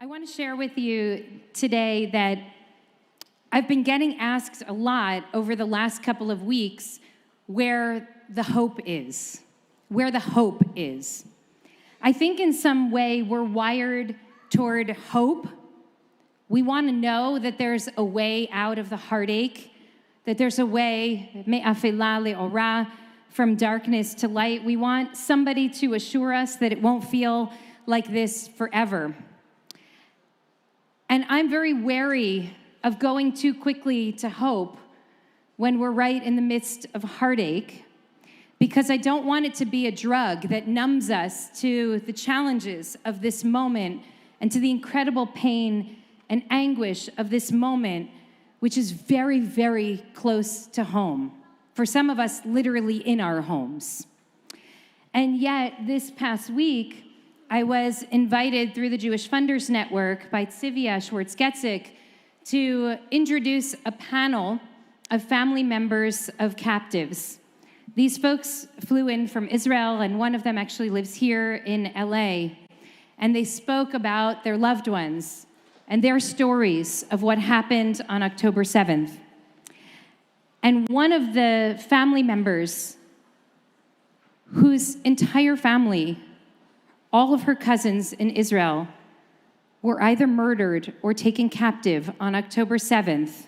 want to share with you today that I've been getting asked a lot over the last couple of weeks where the hope is. Where the hope is. I think in some way we're wired toward hope. We want to know that there's a way out of the heartache, that there's a way, me'afela le'ora, from darkness to light. We want somebody to assure us that it won't feel like this forever. And I'm very wary of going too quickly to hope when we're right in the midst of heartache, because I don't want it to be a drug that numbs us to the challenges of this moment and to the incredible pain and anguish of this moment, which is very, very close to home. For some of us, literally in our homes. And yet, this past week, I was invited through the Jewish Funders Network by Tzivia Schwartz-Getzik to introduce a panel of family members of captives. These folks flew in from Israel, and one of them actually lives here in LA. And they spoke about their loved ones and their stories of what happened on October 7th. And one of the family members, whose entire family, all of her cousins in Israel, were either murdered or taken captive on October 7th,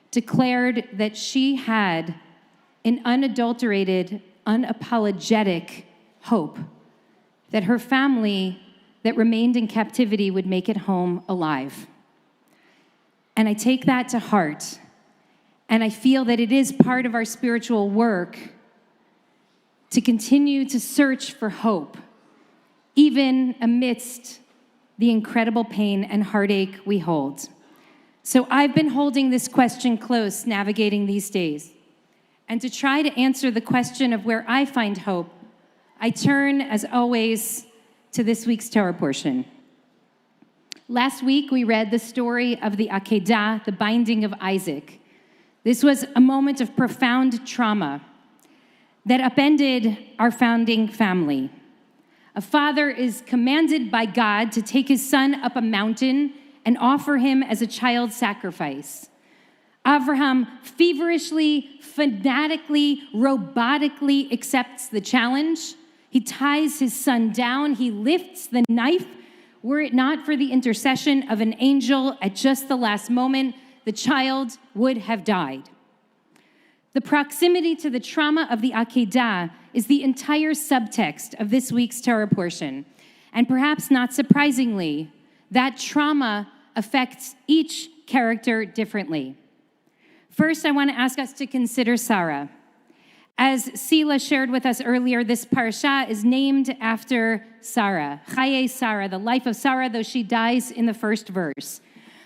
declared that she had an unadulterated, unapologetic hope that her family that remained in captivity would make it home alive. And I take that to heart, and I feel that it is part of our spiritual work to continue to search for hope, even amidst the incredible pain and heartache we hold. So I've been holding this question close, navigating these days. And to try to answer the question of where I find hope, I turn, as always, to this week's Torah portion. Last week, we read the story of the Akedah, the binding of Isaac. This was a moment of profound trauma that upended our founding family. A father is commanded by God to take his son up a mountain and offer him as a child sacrifice. Abraham feverishly, fanatically, robotically accepts the challenge. He ties his son down. He lifts the knife. Were it not for the intercession of an angel at just the last moment, the child would have died. The proximity to the trauma of the Akedah is the entire subtext of this week's Torah portion. And perhaps not surprisingly, that trauma affects each character differently. First, I want to ask us to consider Sarah. As Sila shared with us earlier, this parasha is named after Sarah. Haye, Sarah, the life of Sarah, though she dies in the first verse.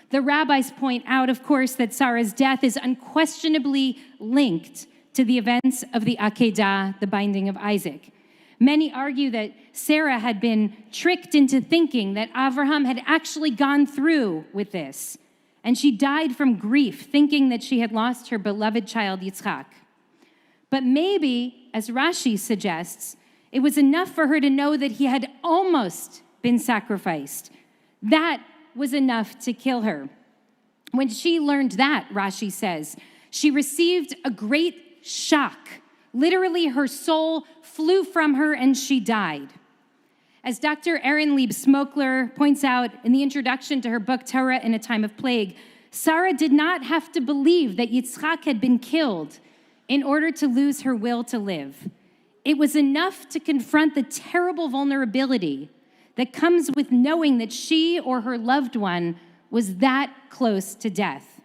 The rabbis point out, of course, that Sarah's death is unquestionably linked to the events of the Akedah, the binding of Isaac. Many argue that Sarah had been tricked into thinking that Abraham had actually gone through with this, and she died from grief, thinking that she had lost her beloved child Yitzhak. But maybe, as Rashi suggests, it was enough for her to know that he had almost been sacrificed. That was enough to kill her. When she learned that, Rashi says, she received a great shock. Literally, her soul flew from her and she died. As Dr. Erin Lieb-Smokler points out in the introduction to her book, Torah in a Time of Plague, Sarah did not have to believe that Yitzhak had been killed in order to lose her will to live. It was enough to confront the terrible vulnerability that comes with knowing that she or her loved one was that close to death.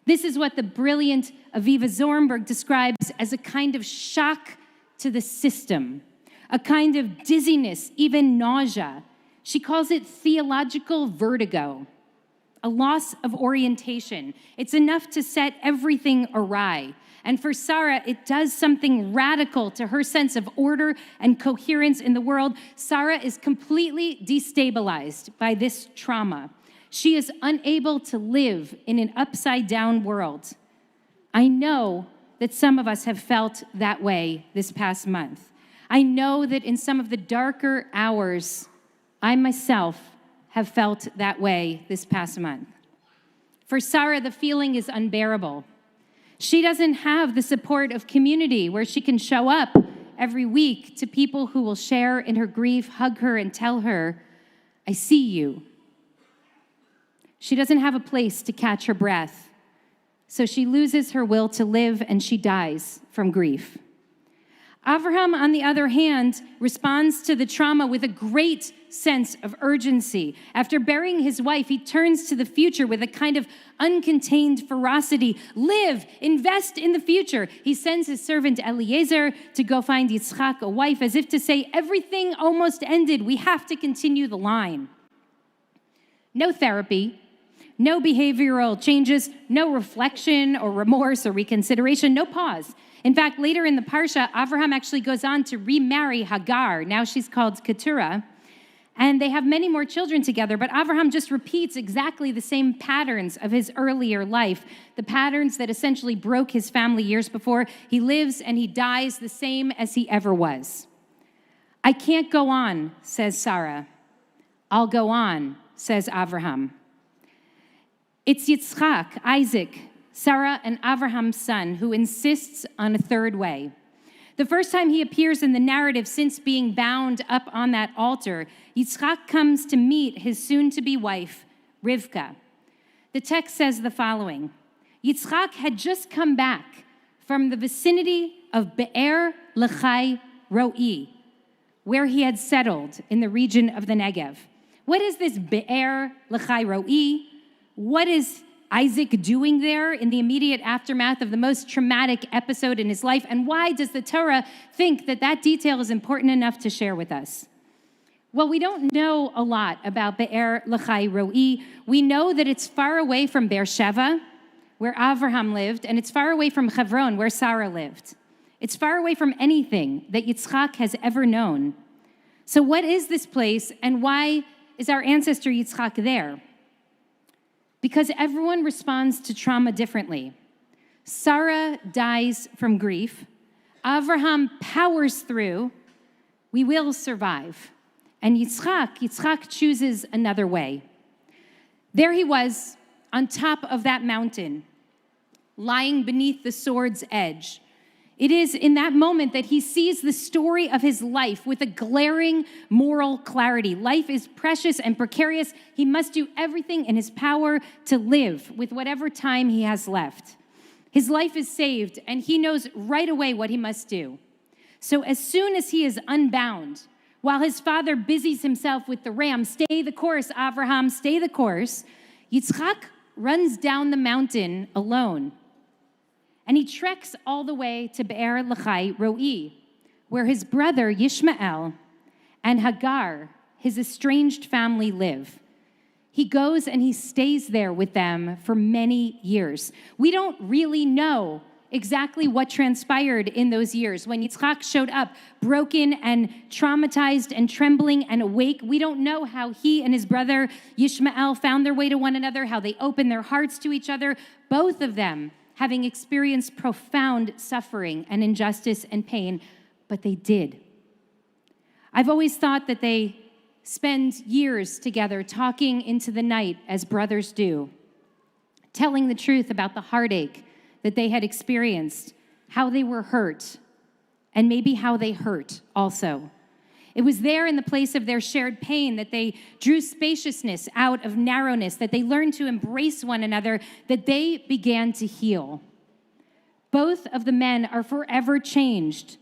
This is what the brilliant Aviva Zornberg describes as a kind of shock to the system, a kind of dizziness, even nausea. She calls it theological vertigo, a loss of orientation. It's enough to set everything awry. And for Sarah, it does something radical to her sense of order and coherence in the world. Sarah is completely destabilized by this trauma. She is unable to live in an upside-down world. I know that some of us have felt that way this past month. I know that in some of the darker hours, I myself have felt that way this past month. For Sarah, the feeling is unbearable. She doesn't have the support of community where she can show up every week to people who will share in her grief, hug her, and tell her, I see you. She doesn't have a place to catch her breath, so she loses her will to live and she dies from grief. Avraham, on the other hand, responds to the trauma with a great sense of urgency. After burying his wife, he turns to the future with a kind of uncontained ferocity. Live, invest in the future. He sends his servant Eliezer to go find Yitzhak a wife, as if to say, everything almost ended. We have to continue the line. No therapy, no behavioral changes, no reflection or remorse or reconsideration, no pause. In fact, later in the Parsha, Avraham actually goes on to remarry Hagar. Now she's called Keturah. And they have many more children together, but Avraham just repeats exactly the same patterns of his earlier life, the patterns that essentially broke his family years before. He lives and he dies the same as he ever was. I can't go on, says Sarah. I'll go on, says Avraham. It's Yitzhak, Isaac, Sarah and Avraham's son, who insists on a third way. The first time he appears in the narrative since being bound up on that altar, Yitzhak comes to meet his soon-to-be wife, Rivka. The text says the following: Yitzhak had just come back from the vicinity of Be'er Lachai Ro'i, where he had settled in the region of the Negev. What is this Be'er Lachai Ro'i? What is Isaac doing there in the immediate aftermath of the most traumatic episode in his life? And why does the Torah think that that detail is important enough to share with us? Well, we don't know a lot about Be'er Lachai Ro'i. We know that it's far away from Beersheba, where Avraham lived, and it's far away from Hebron, where Sarah lived. It's far away from anything that Yitzhak has ever known. So what is this place, and why is our ancestor Yitzhak there? Because everyone responds to trauma differently. Sarah dies from grief. Avraham powers through. We will survive. And Yitzhak chooses another way. There he was on top of that mountain, lying beneath the sword's edge. It is in that moment that he sees the story of his life with a glaring moral clarity. Life is precious and precarious. He must do everything in his power to live with whatever time he has left. His life is saved, and he knows right away what he must do. So as soon as he is unbound, while his father busies himself with the ram, stay the course, Avraham, stay the course, Yitzhak runs down the mountain alone. And he treks all the way to Be'er Lachai Ro'i, where his brother Yishmael and Hagar, his estranged family, live. He goes and he stays there with them for many years. We don't really know exactly what transpired in those years. When Yitzhak showed up, broken and traumatized and trembling and awake, we don't know how he and his brother Yishmael found their way to one another, how they opened their hearts to each other, both of them having experienced profound suffering and injustice and pain, but they did. I've always thought that they spend years together talking into the night as brothers do, telling the truth about the heartache that they had experienced, how they were hurt, and maybe how they hurt also. It was there in the place of their shared pain that they drew spaciousness out of narrowness, that they learned to embrace one another, that they began to heal. Both of the men are forever changed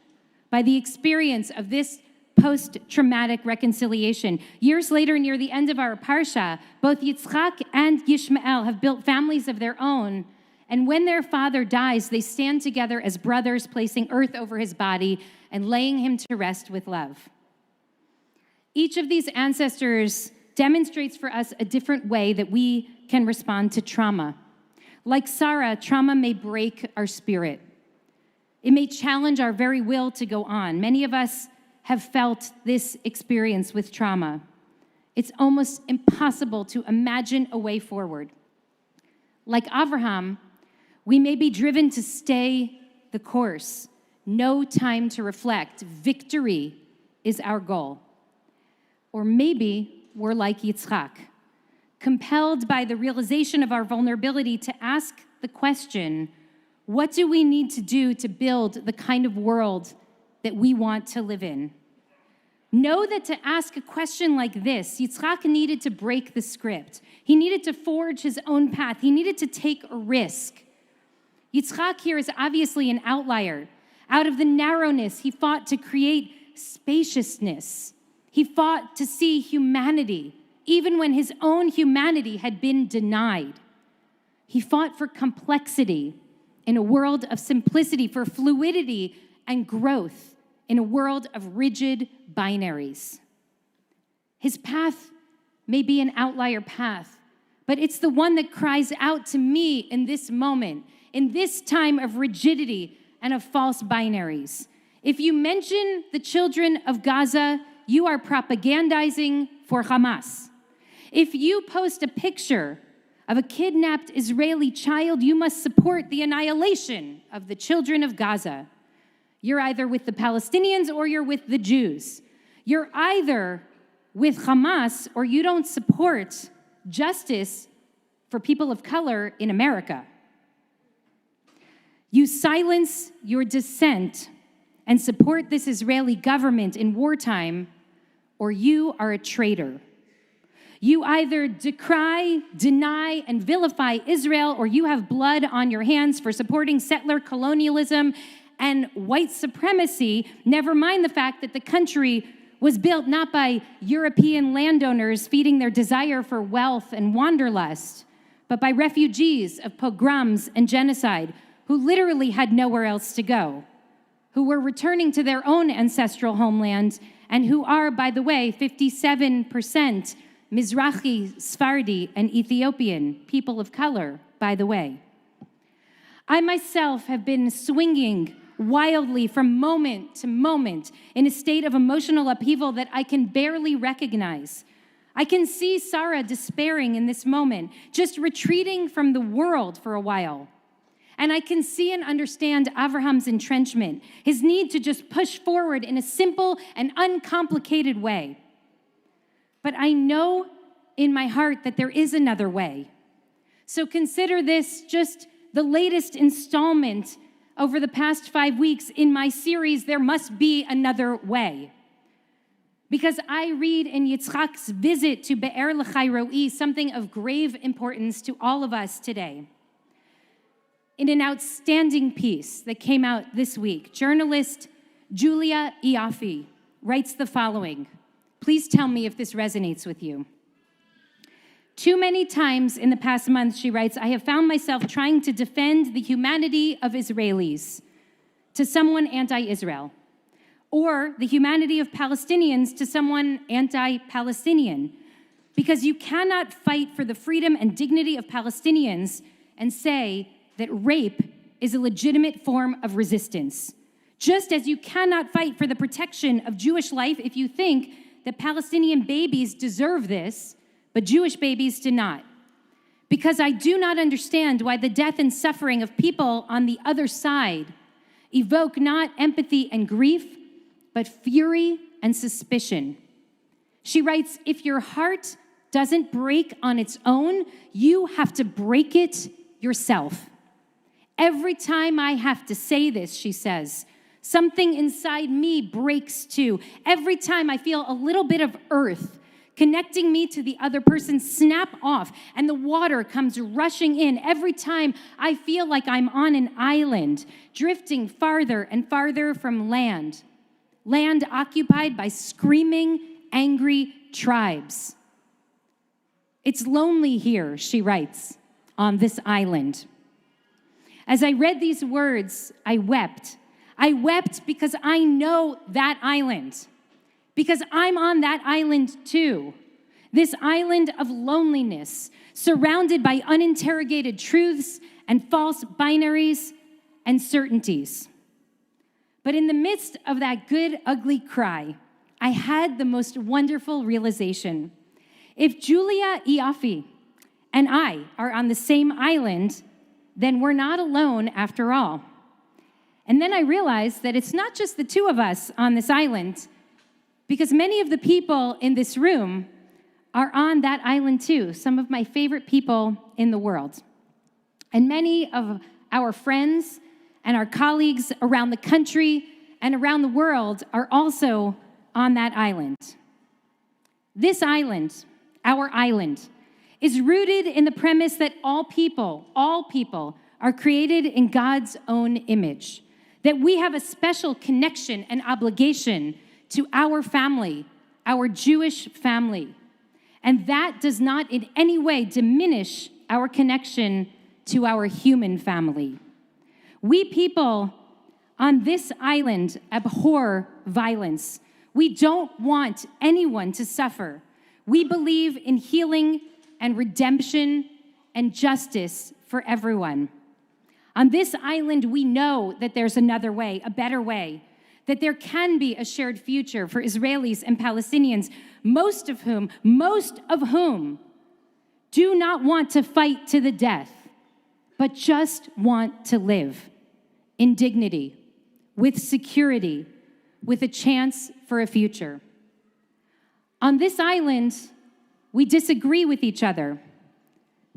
by the experience of this post-traumatic reconciliation. Years later, near the end of our Parsha, both Yitzhak and Yishmael have built families of their own, and when their father dies, they stand together as brothers, placing earth over his body and laying him to rest with love. Each of these ancestors demonstrates for us a different way that we can respond to trauma. Like Sarah, trauma may break our spirit. It may challenge our very will to go on. Many of us have felt this experience with trauma. It's almost impossible to imagine a way forward. Like Avraham, we may be driven to stay the course. No time to reflect. Victory is our goal. Or maybe were like Yitzhak, compelled by the realization of our vulnerability to ask the question, what do we need to do to build the kind of world that we want to live in? Know that to ask a question like this, Yitzhak needed to break the script. He needed to forge his own path. He needed to take a risk. Yitzhak here is obviously an outlier. Out of the narrowness, he fought to create spaciousness. He fought to see humanity, even when his own humanity had been denied. He fought for complexity in a world of simplicity, for fluidity and growth in a world of rigid binaries. His path may be an outlier path, but it's the one that cries out to me in this moment, in this time of rigidity and of false binaries. If you mention the children of Gaza, you are propagandizing for Hamas. If you post a picture of a kidnapped Israeli child, you must support the annihilation of the children of Gaza. You're either with the Palestinians or you're with the Jews. You're either with Hamas or you don't support justice for people of color in America. You silence your dissent and support this Israeli government in wartime, or you are a traitor. You either decry, deny, and vilify Israel, or you have blood on your hands for supporting settler colonialism and white supremacy, never mind the fact that the country was built not by European landowners feeding their desire for wealth and wanderlust, but by refugees of pogroms and genocide who literally had nowhere else to go, who were returning to their own ancestral homeland, and who are, by the way, 57% Mizrahi, Sephardi, and Ethiopian people of color, by the way. I myself have been swinging wildly from moment to moment in a state of emotional upheaval that I can barely recognize. I can see Sarah despairing in this moment, just retreating from the world for a while. And I can see and understand Abraham's entrenchment, his need to just push forward in a simple and uncomplicated way. But I know in my heart that there is another way. So consider this just the latest installment over the past 5 weeks in my series, There Must Be Another Way. Because I read in Yitzhak's visit to Be'er L'chai Ro'i something of grave importance to all of us today. In an outstanding piece that came out this week, journalist Julia Iafi writes the following. Please tell me if this resonates with you. Too many times in the past month, she writes, I have found myself trying to defend the humanity of Israelis to someone anti-Israel, or the humanity of Palestinians to someone anti-Palestinian, because you cannot fight for the freedom and dignity of Palestinians and say that rape is a legitimate form of resistance. Just as you cannot fight for the protection of Jewish life if you think that Palestinian babies deserve this, but Jewish babies do not. Because I do not understand why the death and suffering of people on the other side evoke not empathy and grief, but fury and suspicion. She writes, if your heart doesn't break on its own, you have to break it yourself. Every time I have to say this, she says, something inside me breaks too. Every time I feel a little bit of earth connecting me to the other person snap off and the water comes rushing in. Every time I feel like I'm on an island, drifting farther and farther from land occupied by screaming, angry tribes. It's lonely here, she writes, on this island. As I read these words, I wept. I wept because I know that island, because I'm on that island too. This island of loneliness, surrounded by uninterrogated truths and false binaries and certainties. But in the midst of that good, ugly cry, I had the most wonderful realization. If Julia Iafi and I are on the same island, then we're not alone after all. And then I realized that it's not just the two of us on this island, because many of the people in this room are on that island too, some of my favorite people in the world. And many of our friends and our colleagues around the country and around the world are also on that island. This island, our island, is rooted in the premise that all people are created in God's own image, that we have a special connection and obligation to our family, our Jewish family. And that does not in any way diminish our connection to our human family. We people on this island abhor violence. We don't want anyone to suffer. We believe in healing and redemption and justice for everyone. On this island, we know that there's another way, a better way, that there can be a shared future for Israelis and Palestinians, most of whom do not want to fight to the death, but just want to live in dignity, with security, with a chance for a future. On this island, we disagree with each other,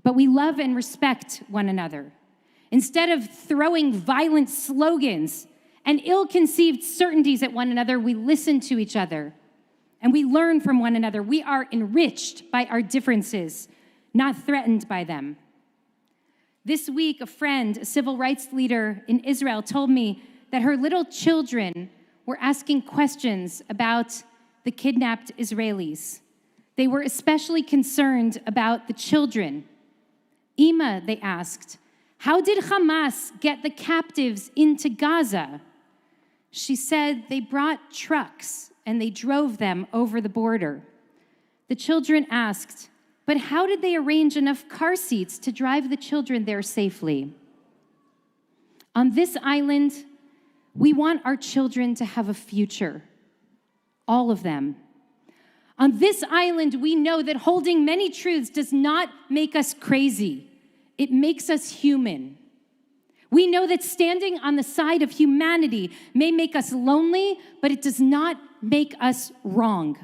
but we love and respect one another. Instead of throwing violent slogans and ill-conceived certainties at one another, we listen to each other and we learn from one another. We are enriched by our differences, not threatened by them. This week, a friend, a civil rights leader in Israel, told me that her little children were asking questions about the kidnapped Israelis. They were especially concerned about the children. Ima, they asked, how did Hamas get the captives into Gaza? She said they brought trucks and they drove them over the border. The children asked, but how did they arrange enough car seats to drive the children there safely? On this island, we want our children to have a future, all of them. On this island, we know that holding many truths does not make us crazy. It makes us human. We know that standing on the side of humanity may make us lonely, but it does not make us wrong.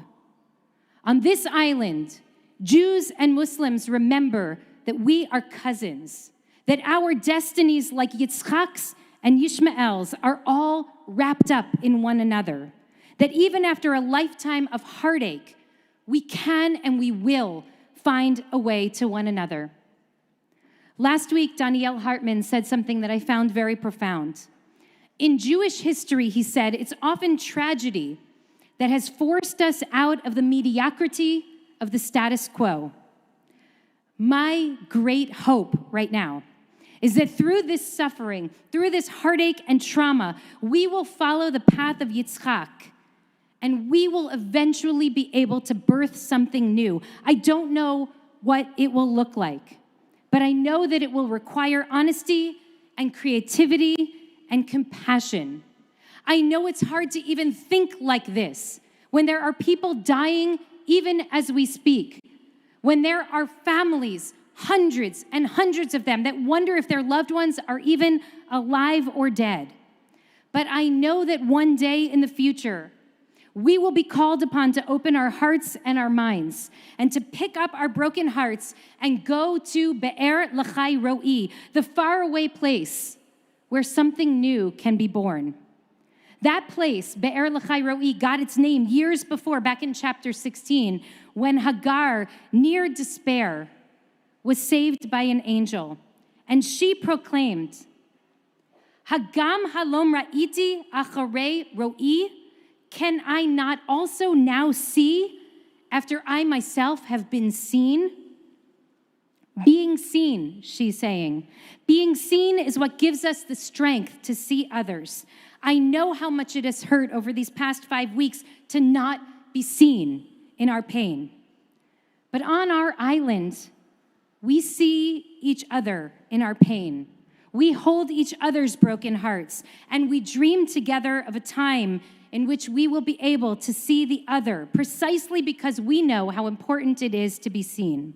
On this island, Jews and Muslims remember that we are cousins, that our destinies, like Yitzhak's and Yishmael's, are all wrapped up in one another, that even after a lifetime of heartache, we can and we will find a way to one another. Last week, Danielle Hartman said something that I found very profound. In Jewish history, he said, it's often tragedy that has forced us out of the mediocrity of the status quo. My great hope right now is that through this suffering, through this heartache and trauma, we will follow the path of Yitzhak, and we will eventually be able to birth something new. I don't know what it will look like, but I know that it will require honesty and creativity and compassion. I know it's hard to even think like this when there are people dying even as we speak, when there are families, hundreds and hundreds of them, that wonder if their loved ones are even alive or dead. But I know that one day in the future, we will be called upon to open our hearts and our minds and to pick up our broken hearts and go to Be'er L'chai Ro'i, the faraway place where something new can be born. That place, Be'er L'chai Ro'i, got its name years before, back in chapter 16, when Hagar, near despair, was saved by an angel. And she proclaimed, Hagam halom ra'iti acharei ro'i, can I not also now see after I myself have been seen? Being seen, she's saying. Being seen is what gives us the strength to see others. I know how much it has hurt over these past 5 weeks to not be seen in our pain. But on our island, we see each other in our pain. We hold each other's broken hearts, and we dream together of a time in which we will be able to see the other, precisely because we know how important it is to be seen.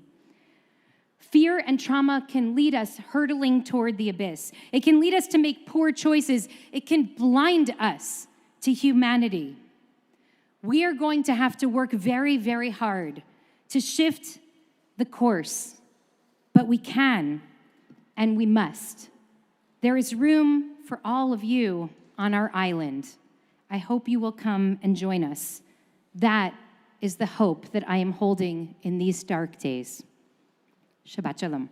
Fear and trauma can lead us hurtling toward the abyss. It can lead us to make poor choices. It can blind us to humanity. We are going to have to work very, very hard to shift the course, but we can and we must. There is room for all of you on our island. I hope you will come and join us. That is the hope that I am holding in these dark days. Shabbat Shalom.